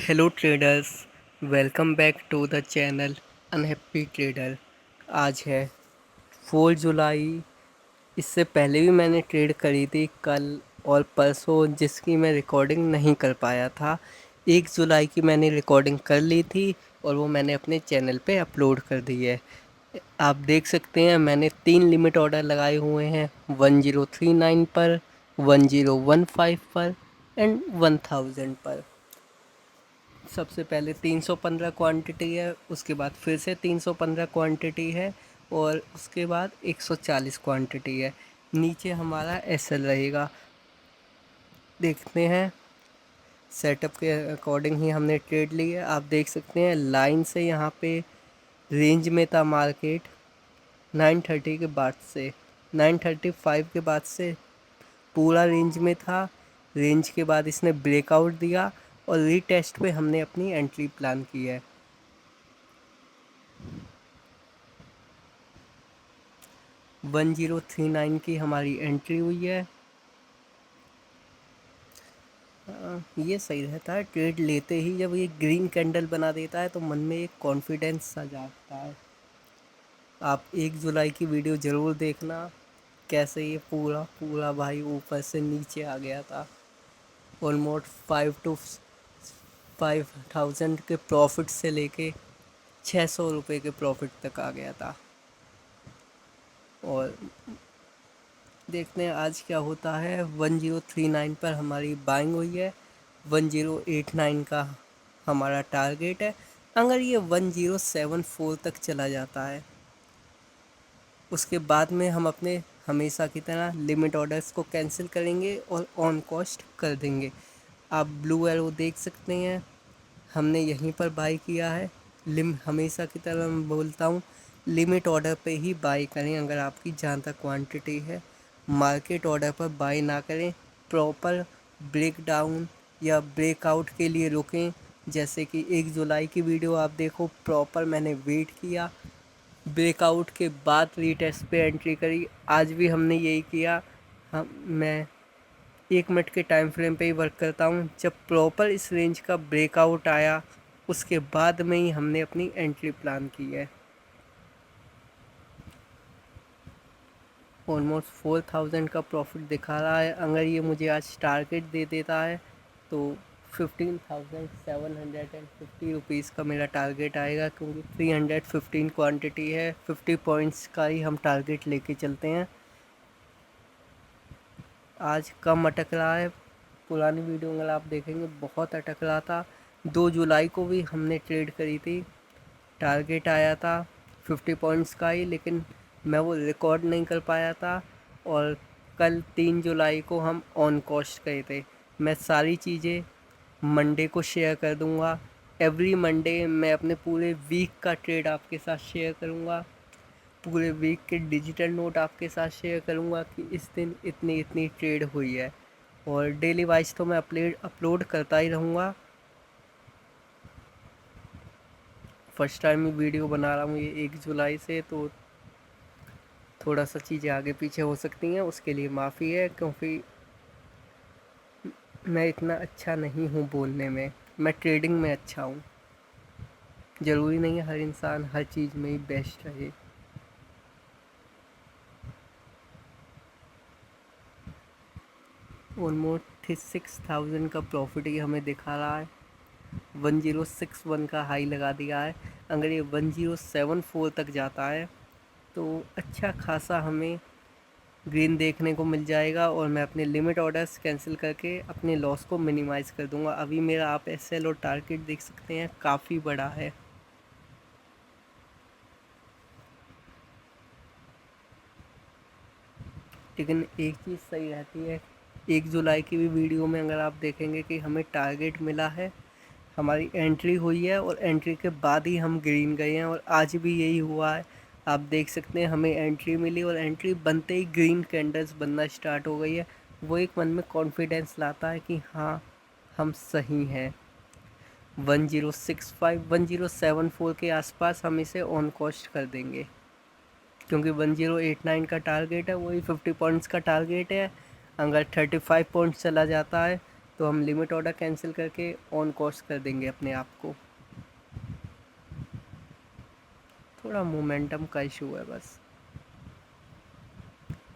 Hello traders, welcome back to the channel unhappy trader. आज है 4 जुलाई। इससे पहले भी मैंने ट्रेड करी थी कल और परसों, जिसकी मैं रिकॉर्डिंग नहीं कर पाया था। 1 जुलाई की मैंने रिकॉर्डिंग कर ली थी और वो मैंने अपने चैनल पे अपलोड कर दी है। आप देख सकते हैं मैंने 3 लिमिट ऑर्डर लगाए हुए हैं, 1039 पर, 1015 पर एंड 1000 पर। सबसे पहले 315 क्वांटिटी है, उसके बाद फिर से 315 क्वांटिटी है और उसके बाद 140 क्वांटिटी है। नीचे हमारा एसएल रहेगा। देखते हैं, सेटअप के अकॉर्डिंग ही हमने ट्रेड ली है। आप देख सकते हैं लाइन से यहाँ पे रेंज में था मार्केट 930 के बाद से, 935 के बाद से पूरा रेंज में था। रेंज के बाद इसने ब्रेकआउट दिया और रीटेस्ट पे हमने अपनी एंट्री प्लान की है। 1039 की हमारी एंट्री हुई है। ये सही रहता है, ट्रेड लेते ही जब ये ग्रीन कैंडल बना देता है तो मन में एक कॉन्फिडेंस सा जागता है। आप 1 जुलाई की वीडियो ज़रूर देखना, कैसे ये पूरा पूरा भाई ऊपर से नीचे आ गया था। ऑलमोस्ट 5000 के प्रॉफिट से लेके 600 रुपये के प्रॉफिट तक आ गया था। और देखते हैं आज क्या होता है। 1039 पर हमारी बाइंग हुई है, 1089 का हमारा टारगेट है। अगर ये 1074 तक चला जाता है, उसके बाद में हम अपने हमेशा की तरह लिमिट ऑर्डर्स को कैंसिल करेंगे और ऑन कॉस्ट कर देंगे। आप ब्लू एरो देख सकते हैं, हमने यहीं पर बाई किया है। हमेशा की तरह मैं बोलता हूँ, लिमिट ऑर्डर पे ही बाई करें अगर आपकी जहाँ तक क्वांटिटी है। मार्केट ऑर्डर पर बाई ना करें। प्रॉपर ब्रेक डाउन या ब्रेकआउट के लिए रुकें। जैसे कि 1 जुलाई की वीडियो आप देखो, प्रॉपर मैंने वेट किया, ब्रेकआउट के बाद रीटेस्ट पे एंट्री करी। आज भी हमने यही किया। मैं 1 मिनट के टाइम फ्रेम पे ही वर्क करता हूँ। जब प्रॉपर इस रेंज का ब्रेकआउट आया, उसके बाद में ही हमने अपनी एंट्री प्लान की है। ऑलमोस्ट 4000 का प्रॉफिट दिखा रहा है। अगर ये मुझे आज टारगेट दे देता है तो 15,750 रुपीज़ का मेरा टारगेट आएगा, क्योंकि 315 क्वांटिटी है। 50 पॉइंट्स का ही हम टारगेट लेके चलते हैं। आज कम अटक रहा है, पुरानी वीडियो अगर आप देखेंगे बहुत अटक रहा था। 2 जुलाई को भी हमने ट्रेड करी थी, टारगेट आया था 50 पॉइंट्स का ही, लेकिन मैं वो रिकॉर्ड नहीं कर पाया था। और कल 3 जुलाई को हम ऑन कॉस्ट गए थे। मैं सारी चीज़ें मंडे को शेयर कर दूंगा। एवरी मंडे मैं अपने पूरे वीक का ट्रेड आपके साथ शेयर करूंगा। पूरे वीक के डिजिटल नोट आपके साथ शेयर करूंगा कि इस दिन इतनी इतनी ट्रेड हुई है। और डेली वाइज तो मैं अपलोड करता ही रहूँगा। फर्स्ट टाइम वीडियो बना रहा हूँ ये 1 जुलाई से, तो थोड़ा सा चीज़ें आगे पीछे हो सकती हैं, उसके लिए माफ़ी है। क्योंकि मैं इतना अच्छा नहीं हूँ बोलने में, मैं ट्रेडिंग में अच्छा हूँ। ज़रूरी नहीं है हर इंसान हर चीज़ में ही बेस्ट रहे। ऑलमोस्ट 6000 का प्रॉफिट ही हमें दिखा रहा है। 1061 का हाई लगा दिया है। अगर ये 1074 तक जाता है तो अच्छा खासा हमें ग्रीन देखने को मिल जाएगा और मैं अपने लिमिट ऑर्डर्स कैंसिल करके अपने लॉस को मिनिमाइज़ कर दूंगा। अभी मेरा आप एसएल और टारगेट देख सकते हैं, काफ़ी बड़ा है। लेकिन एक चीज़ सही रहती है, 1 जुलाई की भी वीडियो में अगर आप देखेंगे कि हमें टारगेट मिला है, हमारी एंट्री हुई है और एंट्री के बाद ही हम ग्रीन गए हैं। और आज भी यही हुआ है। आप देख सकते हैं हमें एंट्री मिली और एंट्री बनते ही ग्रीन कैंडल्स बनना स्टार्ट हो गई है। वो एक मन में कॉन्फिडेंस लाता है कि हाँ, हम सही हैं। 1065 1074 के आसपास हम इसे ऑन कॉस्ट कर देंगे, क्योंकि 1089 का टारगेट है, वही 50 पॉइंट्स का टारगेट है। अगर 35 पॉइंट्स चला जाता है तो हम लिमिट ऑर्डर कैंसिल करके ऑन कॉस्ट कर देंगे अपने आप को। थोड़ा मोमेंटम का इशू है बस।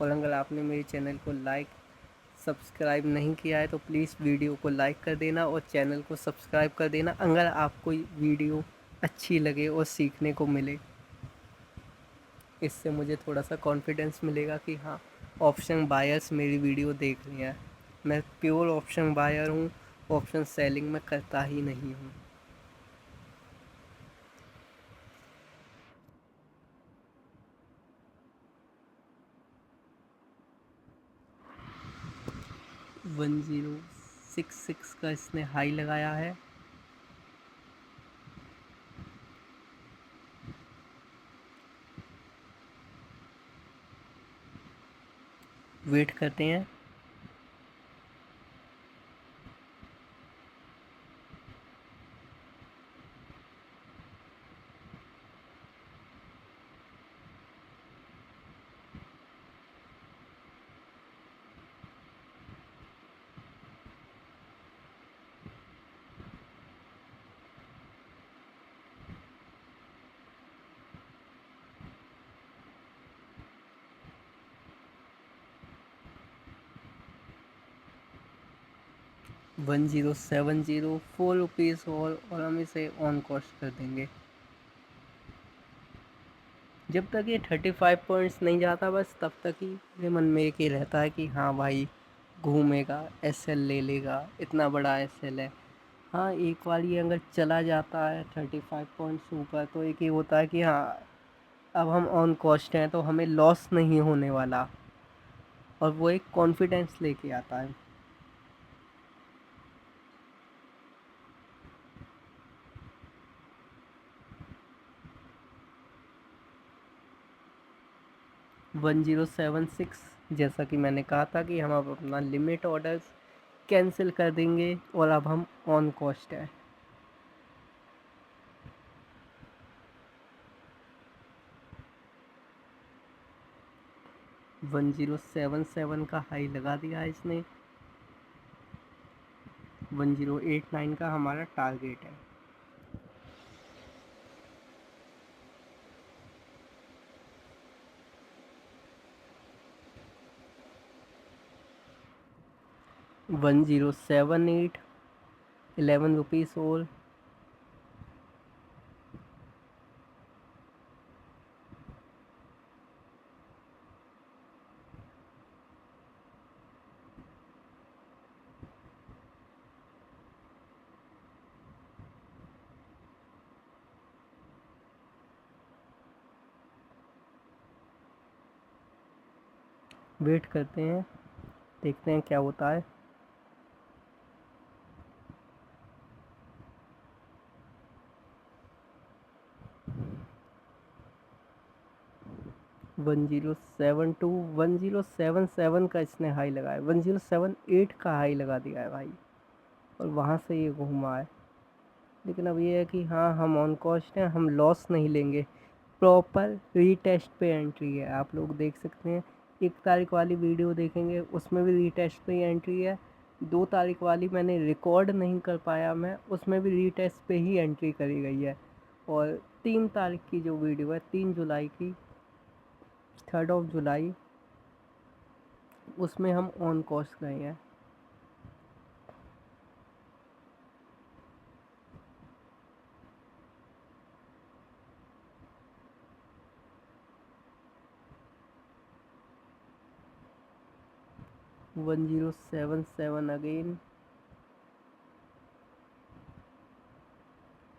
और अगर आपने मेरे चैनल को लाइक सब्सक्राइब नहीं किया है तो प्लीज़ वीडियो को लाइक कर देना और चैनल को सब्सक्राइब कर देना अगर आपको वीडियो अच्छी लगे और सीखने को मिले। इससे मुझे थोड़ा सा कॉन्फिडेंस मिलेगा कि हाँ, ऑप्शन बायर्स मेरी वीडियो देख रहे हैं। मैं प्योर ऑप्शन बायर हूँ, ऑप्शन सेलिंग में करता ही नहीं हूँ। वन ज़ीरो सिक्स सिक्स का इसने हाई लगाया है। वेट करते हैं। One zero seven zero 4 rupees और हम इसे ऑन कॉस्ट कर देंगे। जब तक ये 35 पॉइंट्स नहीं जाता बस तब तक ही मेरे मन में एक ही रहता है कि हाँ भाई, घूमेगा, एसएल ले लेगा, इतना बड़ा एसएल है। हाँ, एक बार ये अगर चला जाता है 35 पॉइंट्स ऊपर तो एक ये होता है कि हाँ, अब हम ऑन कॉस्ट हैं तो हमें लॉस नहीं होने वाला, और वो एक कॉन्फिडेंस लेके आता है। वन ज़ीरो सेवन सिक्स, जैसा कि मैंने कहा था कि हम अब अपना लिमिट ऑर्डर्स कैंसिल कर देंगे और अब हम ऑन कॉस्ट है। वन ज़ीरो सेवन सेवन का हाई लगा दिया है इसने। 1089 का हमारा टारगेट है। One zero seven eight, 11 rupees और। वेट करते हैं, देखते हैं क्या होता है। वन ज़ीरो सेवन टू, 1077 का इसने हाई लगाया, 1078 का हाई लगा दिया है भाई, और वहाँ से ये घूमा है। लेकिन अब ये है कि हाँ, हम ऑन कॉस्ट हैं, हम लॉस नहीं लेंगे। प्रॉपर रीटेस्ट पे एंट्री है, आप लोग देख सकते हैं। 1 तारीख वाली वीडियो देखेंगे उसमें भी रीटेस्ट पे ही एंट्री है। 2 तारीख वाली मैंने रिकॉर्ड नहीं कर पाया, मैं उसमें भी रीटेस्ट पे ही एंट्री करी गई है। और 3 तारीख की जो वीडियो है, 3 जुलाई की, 3rd of July, उसमें हम ऑन कॉस्ट गए हैं। One zero seven seven again.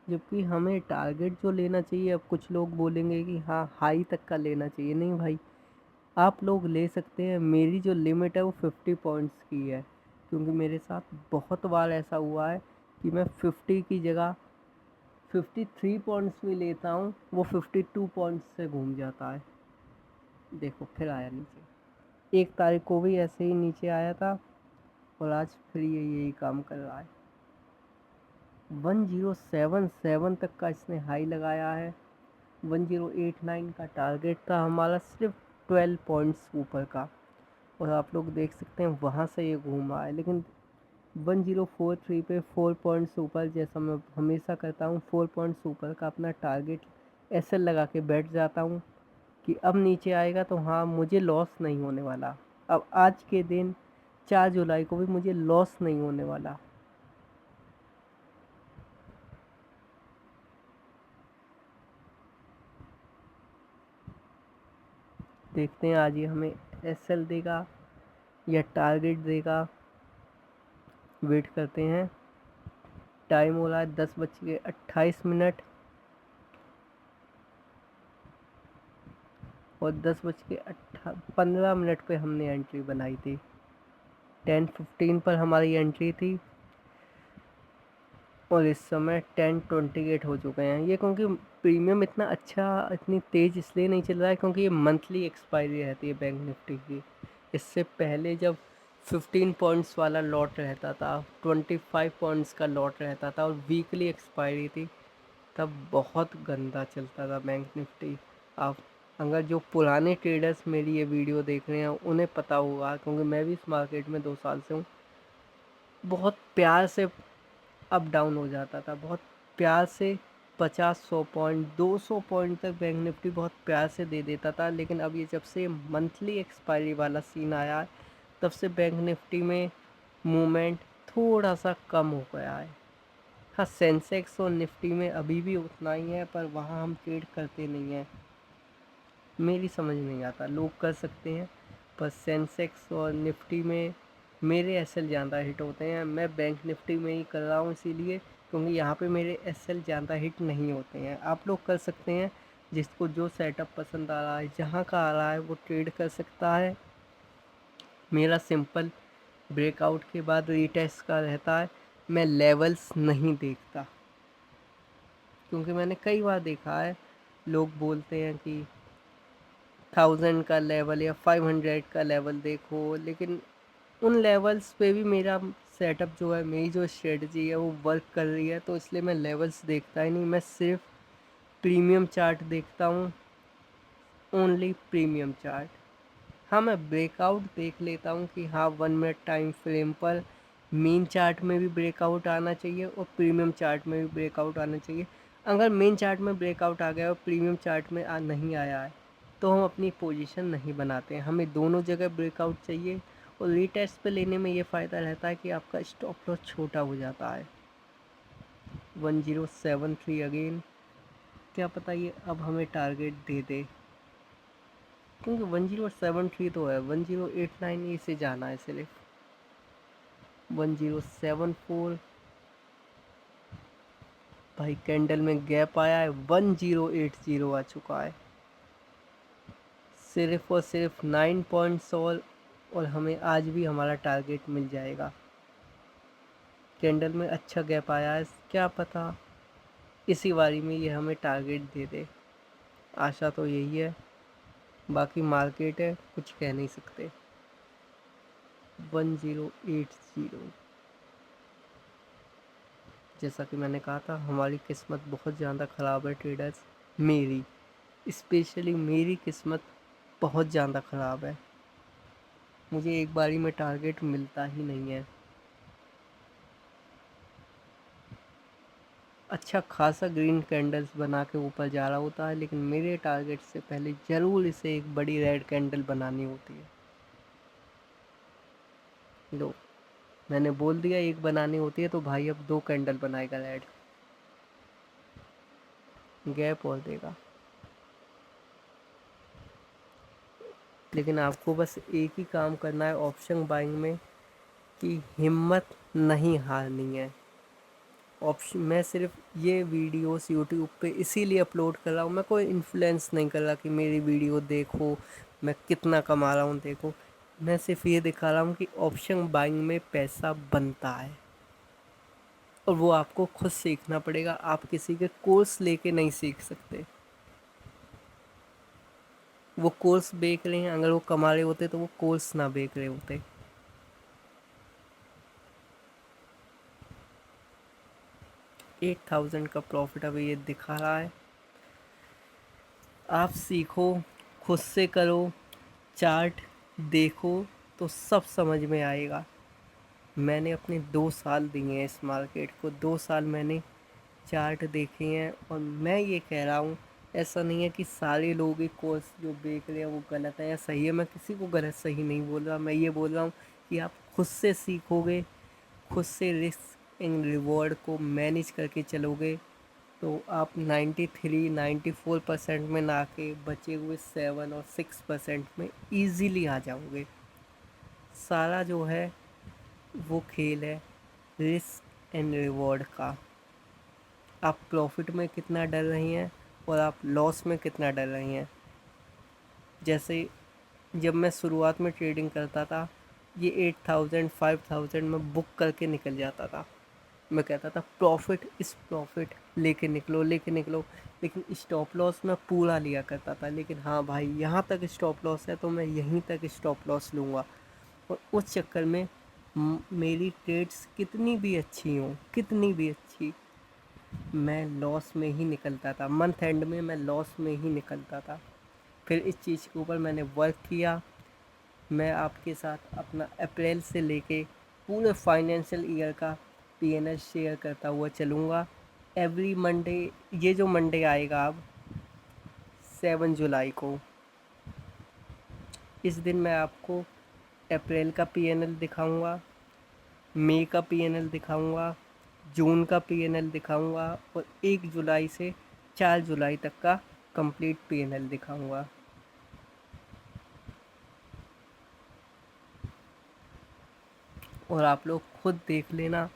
जबकि हमें टारगेट जो लेना चाहिए, अब कुछ लोग बोलेंगे कि हाँ, हाई तक का लेना चाहिए। नहीं भाई, आप लोग ले सकते हैं, मेरी जो लिमिट है वो 50 पॉइंट्स की है। क्योंकि मेरे साथ बहुत बार ऐसा हुआ है कि मैं 50 की जगह 53 पॉइंट्स भी लेता हूँ, वो 52 पॉइंट्स से घूम जाता है। देखो फिर आया नीचे। 1 तारीख को भी ऐसे ही नीचे आया था, और आज फिर ये यही काम कर रहा है। 1077 तक का इसने हाई लगाया है। 1089 का टारगेट था हमारा, सिर्फ 12 पॉइंट्स ऊपर का, और आप लोग देख सकते हैं वहाँ से ये घूमा है। लेकिन 1043 पे 4 पॉइंट्स ऊपर, जैसा मैं हमेशा करता हूँ 4 पॉइंट्स ऊपर का अपना टारगेट एसएल लगा के बैठ जाता हूँ कि अब नीचे आएगा तो हाँ मुझे लॉस नहीं होने वाला। अब आज के दिन 4 जुलाई को भी मुझे लॉस नहीं होने वाला। देखते हैं आज ये हमें एसएल देगा या टारगेट देगा, वेट करते हैं। टाइम हो रहा है 10:28 और 10:15 पे हमने एंट्री बनाई थी। 10:15 पर हमारी एंट्री थी और इस समय 10:28 हो चुके हैं। ये क्योंकि प्रीमियम इतना अच्छा, इतनी तेज़ इसलिए नहीं चल रहा है क्योंकि ये मंथली एक्सपायरी रहती है बैंक निफ्टी की। इससे पहले जब 15 पॉइंट्स वाला लॉट रहता था, 25 पॉइंट्स का लॉट रहता था और वीकली एक्सपायरी थी, तब बहुत गंदा चलता था बैंक निफ्टी। आप अगर जो पुराने ट्रेडर्स मेरी ये वीडियो देख रहे हैं उन्हें पता होगा, क्योंकि मैं भी इस मार्केट में 2 साल से हूँ। बहुत प्यार से अप डाउन हो जाता था, बहुत प्यार से 50-100 पॉइंट 200 पॉइंट तक बैंक निफ्टी बहुत प्यार से दे देता था। लेकिन अब ये जब से मंथली एक्सपायरी वाला सीन आया है, तब से बैंक निफ्टी में मूवमेंट थोड़ा सा कम हो गया है। हाँ, सेंसेक्स और निफ्टी में अभी भी उतना ही है, पर वहाँ हम ट्रेड करते नहीं हैं। मेरी समझ नहीं आता, लोग कर सकते हैं, पर सेंसेक्स और निफ्टी में मेरे एसएल ज़्यादा हिट होते हैं। मैं बैंक निफ्टी में ही कर रहा हूँ इसीलिए, क्योंकि यहाँ पे मेरे एसएल ज़्यादा हिट नहीं होते हैं। आप लोग कर सकते हैं, जिसको जो सेटअप पसंद आ रहा है, जहाँ का आ रहा है वो ट्रेड कर सकता है। मेरा सिंपल ब्रेकआउट के बाद रीटेस्ट का रहता है। मैं लेवल्स नहीं देखता, क्योंकि मैंने कई बार देखा है लोग बोलते हैं कि 1000 का लेवल या 500 का लेवल देखो, लेकिन उन लेवल्स पे भी मेरा सेटअप जो है, मेरी जो स्ट्रेटजी है वो वर्क कर रही है, तो इसलिए मैं लेवल्स देखता ही नहीं। मैं सिर्फ प्रीमियम चार्ट देखता हूँ, ओनली प्रीमियम चार्ट। हाँ, मैं ब्रेकआउट देख लेता हूँ कि हाँ 1 मिनट टाइम फ्रेम पर मेन चार्ट में भी ब्रेकआउट आना चाहिए और प्रीमियम चार्ट में भी ब्रेकआउट आना चाहिए। अगर मेन चार्ट में ब्रेकआउट आ गया और प्रीमियम चार्ट में नहीं आया है, तो हम अपनी पोजीशन नहीं बनाते हैं। हमें दोनों जगह ब्रेकआउट चाहिए, और रीटेस्ट पे लेने में ये फ़ायदा रहता है कि आपका स्टॉप लॉस छोटा हो जाता है। 1073 अगेन, क्या पता ये अब हमें टारगेट दे दे, क्योंकि 1073 तो है, 1089 ए से जाना है सिर्फ। 1074, भाई कैंडल में गैप आया है, 1080 आ चुका है। सिर्फ और सिर्फ 9 पॉइंट्स और हमें आज भी हमारा टारगेट मिल जाएगा। कैंडल में अच्छा गैप आया है, क्या पता इसी बारी में ये हमें टारगेट दे दे। आशा तो यही है, बाकी मार्केट है, कुछ कह नहीं सकते। 1080, जैसा कि मैंने कहा था, हमारी किस्मत बहुत ज़्यादा ख़राब है ट्रेडर्स। मेरी स्पेशली मेरी किस्मत बहुत ज़्यादा ख़राब है। मुझे एक बारी में टारगेट मिलता ही नहीं है। अच्छा खासा ग्रीन कैंडल्स बना के ऊपर जा रहा होता है, लेकिन मेरे टारगेट से पहले ज़रूर इसे एक बड़ी रेड कैंडल बनानी होती है। लो, मैंने बोल दिया एक बनानी होती है, तो भाई अब 2 कैंडल बनाएगा रेड, गैप और देगा। लेकिन आपको बस एक ही काम करना है ऑप्शन बाइंग में, कि हिम्मत नहीं हारनी है। ऑप्शन मैं सिर्फ ये वीडियोस यूट्यूब पे इसीलिए अपलोड कर रहा हूँ, मैं कोई इन्फ्लुएंस नहीं कर रहा कि मेरी वीडियो देखो, मैं कितना कमा रहा हूँ देखो। मैं सिर्फ ये दिखा रहा हूँ कि ऑप्शन बाइंग में पैसा बनता है, और वो आपको खुद सीखना पड़ेगा। आप किसी के कोर्स लेके नहीं सीख सकते। वो कोर्स बेच रहे हैं, अगर वो कमा रहे होते तो वो कोर्स ना बेच रहे होते। 8000 का प्रॉफिट अभी ये दिखा रहा है। आप सीखो, खुद से करो, चार्ट देखो, तो सब समझ में आएगा। मैंने अपने 2 साल दिए हैं इस मार्केट को, 2 साल मैंने चार्ट देखे हैं। और मैं ये कह रहा हूँ, ऐसा नहीं है कि सारे लोग एक कोर्स जो बेच रहे हैं वो गलत है या सही है। मैं किसी को गलत सही नहीं बोल रहा, मैं ये बोल रहा हूँ कि आप खुद से सीखोगे, खुद से रिस्क एंड रिवॉर्ड को मैनेज करके चलोगे, तो आप 93-94% में ना आके बचे हुए 7 और 6% में ईज़िली आ जाओगे। सारा जो है वो खेल है रिस्क एंड रिवॉर्ड का। आप प्रॉफिट में कितना डर रही हैं और आप लॉस में कितना डर रही हैं। जैसे जब मैं शुरुआत में ट्रेडिंग करता था, ये 8,000 5,000 में बुक करके निकल जाता था। मैं कहता था प्रॉफिट इस प्रॉफिट, लेके निकलो लेके निकलो। लेकिन स्टॉप लॉस मैं पूरा लिया करता था, लेकिन हाँ भाई यहाँ तक स्टॉप लॉस है तो मैं यहीं तक स्टॉप लॉस लूँगा। और उस चक्कर में मेरी ट्रेड्स कितनी भी अच्छी हों, कितनी भी अच्छी, मैं लॉस में ही निकलता था। मंथ एंड में मैं लॉस में ही निकलता था। फिर इस चीज़ के ऊपर मैंने वर्क किया। मैं आपके साथ अपना अप्रैल से लेके पूरे फाइनेंशियल ईयर का पीएनएल शेयर करता हुआ चलूँगा। एवरी मंडे, ये जो मंडे आएगा अब 7 जुलाई को, इस दिन मैं आपको अप्रैल का पीएनएल दिखाऊंगा, मई का पीएनएल दिखाऊंगा, जून का पीएनएल दिखाऊंगा और 1 जुलाई से 4 जुलाई तक का कंप्लीट पीएनएल दिखाऊंगा। और आप लोग खुद देख लेना,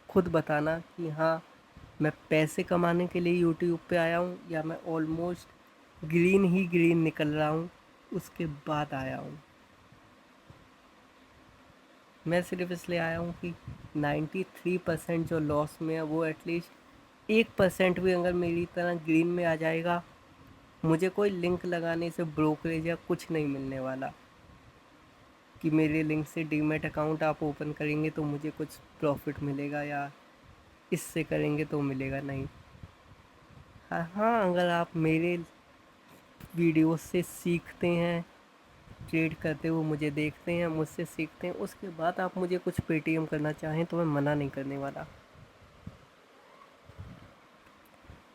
खुद बताना कि हाँ मैं पैसे कमाने के लिए यूट्यूब पे आया हूँ या मैं ऑलमोस्ट ग्रीन ही ग्रीन निकल रहा हूँ उसके बाद आया हूँ। मैं सिर्फ इसलिए आया हूँ कि 93% जो लॉस में है वो एटलीस्ट 1% भी अगर मेरी तरह ग्रीन में आ जाएगा, मुझे कोई लिंक लगाने से ब्रोकरेज या कुछ नहीं मिलने वाला कि मेरे लिंक से डीमैट अकाउंट आप ओपन करेंगे तो मुझे कुछ प्रॉफिट मिलेगा या इससे करेंगे तो मिलेगा नहीं। हाँ हाँ, अगर आप मेरे वीडियो से सीखते हैं, ट्रेड करते हुए मुझे देखते हैं, मुझसे सीखते हैं, उसके बाद आप मुझे कुछ पेटीएम करना चाहें तो मैं मना नहीं करने वाला।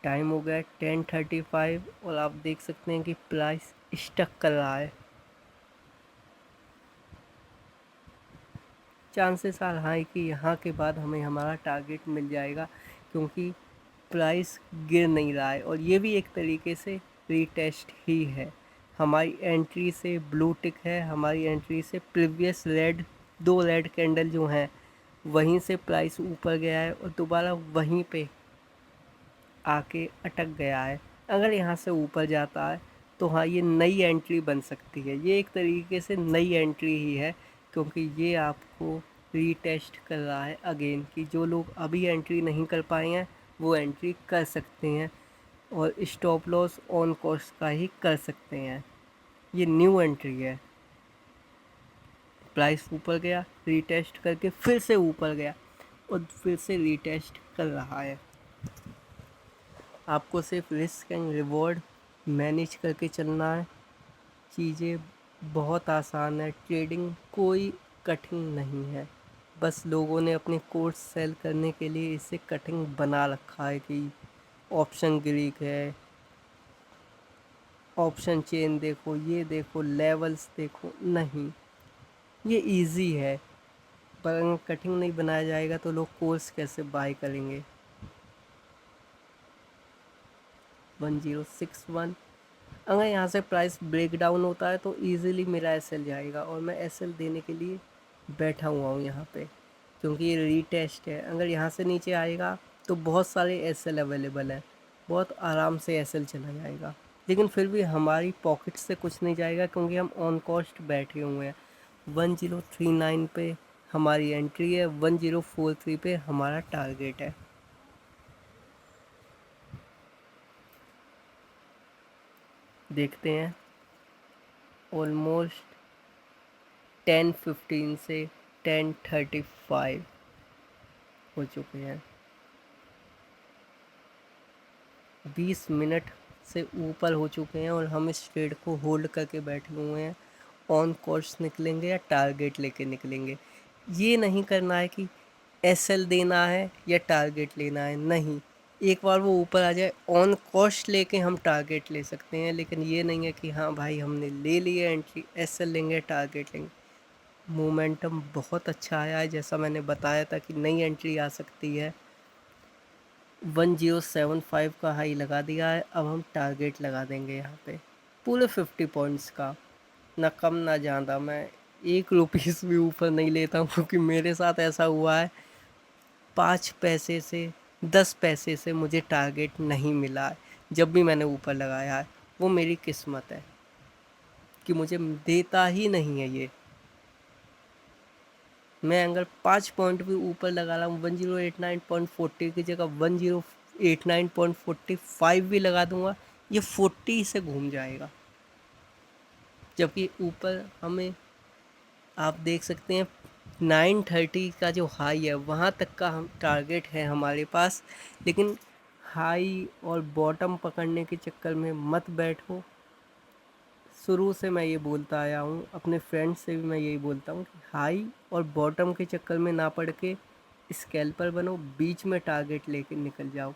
टाइम हो गया 10:35 और आप देख सकते हैं कि प्राइस स्टक कर रहा है। चांसेस आर हाई कि यहाँ के बाद हमें हमारा टारगेट मिल जाएगा, क्योंकि प्राइस गिर नहीं रहा है और ये भी एक तरीके से रीटेस्ट ही है। हमारी एंट्री से ब्लू टिक है, हमारी एंट्री से प्रीवियस रेड, 2 रेड कैंडल जो हैं वहीं से प्राइस ऊपर गया है और दोबारा वहीं पे आके अटक गया है। अगर यहाँ से ऊपर जाता है तो हाँ ये नई एंट्री बन सकती है, ये एक तरीके से नई एंट्री ही है, क्योंकि ये आपको रीटेस्ट कर रहा है अगेन कि जो लोग अभी एंट्री नहीं कर पाए हैं वो एंट्री कर सकते हैं और स्टॉप लॉस ऑन कॉस्ट का ही कर सकते हैं। ये न्यू एंट्री है। प्राइस ऊपर गया, रीटेस्ट करके फिर से ऊपर गया और फिर से रीटेस्ट कर रहा है। आपको सिर्फ रिस्क एंड रिवॉर्ड मैनेज करके चलना है। चीज़ें बहुत आसान है, ट्रेडिंग कोई कठिन नहीं है। बस लोगों ने अपने कोर्स सेल करने के लिए इसे कठिन बना रखा है कि ऑप्शन ग्रीक है, ऑप्शन चेन देखो, ये देखो, लेवल्स देखो। नहीं, ये इजी है, पर अगर कठिन नहीं बनाया जाएगा तो लोग कोर्स कैसे बाय करेंगे। 1061, अगर यहाँ से प्राइस ब्रेक डाउन होता है तो इजीली मेरा एसएल जाएगा और मैं एसएल देने के लिए बैठा हुआ हूँ यहाँ पे, क्योंकि ये रीटेस्ट है। अगर यहाँ से नीचे आएगा तो बहुत सारे एसएल अवेलेबल हैं, बहुत आराम से एसएल चला जाएगा। लेकिन फिर भी हमारी पॉकेट से कुछ नहीं जाएगा क्योंकि हम ऑन कॉस्ट बैठे हुए हैं। 1039 पे हमारी एंट्री है, 1043 पे हमारा टारगेट है। देखते हैं, ऑलमोस्ट 10:15 से 10:35 हो चुके हैं। 20 मिनट से ऊपर हो चुके हैं और हम इस ट्रेड को होल्ड करके बैठे हुए हैं। ऑन कोर्स निकलेंगे या टारगेट लेके निकलेंगे। ये नहीं करना है कि एसएल देना है या टारगेट लेना है, नहीं। एक बार वो ऊपर आ जाए ऑन कॉस्ट लेके हम टारगेट ले सकते हैं, लेकिन ये नहीं है कि हाँ भाई हमने ले लिया एंट्री, एसएल लेंगे टारगेट लेंगे। मोमेंटम बहुत अच्छा आया है, जैसा मैंने बताया था कि नई एंट्री आ सकती है। 1075 का हाई लगा दिया है, अब हम टारगेट लगा देंगे यहाँ पे पूरे 50 पॉइंट्स का, ना कम ना ज़्यादा। मैं 1 रुपीस भी ऊपर नहीं लेता हूँ, क्योंकि मेरे साथ ऐसा हुआ है 5 पैसे से 10 पैसे से मुझे टारगेट नहीं मिला है जब भी मैंने ऊपर लगाया है। वो मेरी किस्मत है कि मुझे देता ही नहीं है ये। मैं अगर 5 पॉइंट भी ऊपर लगा रहा हूँ, 1089.40 की जगह 1089.45 भी लगा दूंगा, ये 40 से घूम जाएगा। जबकि ऊपर हमें, आप देख सकते हैं 930 का जो हाई है वहाँ तक का हम टारगेट है हमारे पास। लेकिन हाई और बॉटम पकड़ने के चक्कर में मत बैठो। शुरू से मैं ये बोलता आया हूँ, अपने फ्रेंड्स से भी मैं यही बोलता हूँ कि हाई और बॉटम के चक्कर में ना पड़ के स्कैल्पर बनो, बीच में टारगेट लेके निकल जाओ।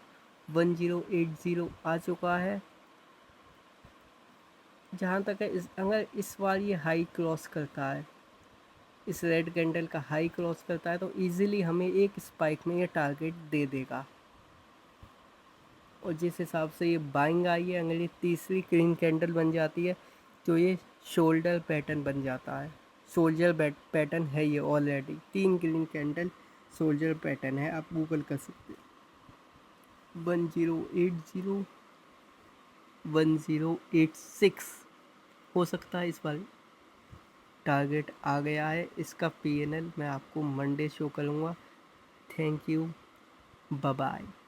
1080 आ चुका है। जहाँ तक है अगर इस बार ये हाई क्रॉस करता है, इस रेड कैंडल का हाई क्रॉस करता है, तो इजीली हमें एक स्पाइक में ये टारगेट दे देगा। और जिस हिसाब से ये बाइंग आई है, अगर ये तीसरी ग्रीन कैंडल बन जाती है तो ये शोल्डर पैटर्न बन जाता है। सोल्जर पैटर्न है ये already, 3 green candle soldier pattern है, आप गूगल कर सकते हैं। 1080 1086 हो सकता है इस बार टारगेट आ गया है। इसका पीएनएल मैं आपको मंडे शो करूँगा। Thank you, bye bye.